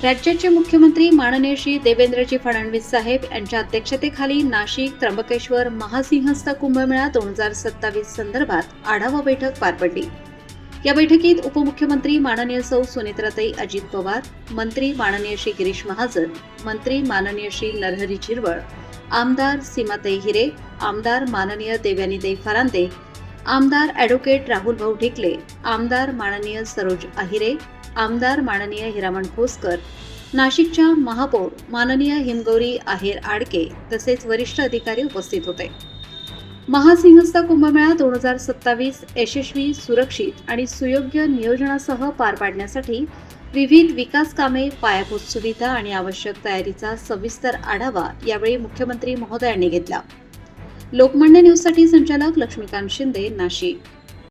राज्याचे मुख्यमंत्री माननीय श्री देवेंद्रजी फडणवीस साहेब यांच्या अध्यक्षतेखाली नाशिक त्र्यंबकेश्वर महासिंहस्थ कुंभमेळा 2027 संदर्भात आढावा बैठक पार पडली। या बैठकीत उपमुख्यमंत्री माननीय सौ सुनेत्राताई अजित पवार, मंत्री माननीय श्री गिरीश महाजन, मंत्री माननीय श्री नरहरी झिरवळ, आमदार सीमाताई हिरे, आमदार माननीय देवयानीताई फरांदे, आमदार ॲडव्होकेट राहुल भाऊ ढिकले, आमदार माननीय सरोज आहिरे, आमदार माननीय हिरामण खोसकर, नाशिकच्या महापौर माननीय हिमगौरी आहेर आडके तसेच वरिष्ठ अधिकारी उपस्थित होते। महासिंहस्थ कुंभमेळा 2027 यशस्वी, सुरक्षित आणि सुयोग्य नियोजनासह पार पाडण्यासाठी विविध विकास कामे, पायाभूत सुविधा आणि आवश्यक तयारीचा सविस्तर आढावा यावेळी मुख्यमंत्री महोदयांनी घेतला। लोकमान्य न्यूजसाठी संचालक लक्ष्मीकांत शिंदे, नाशिक।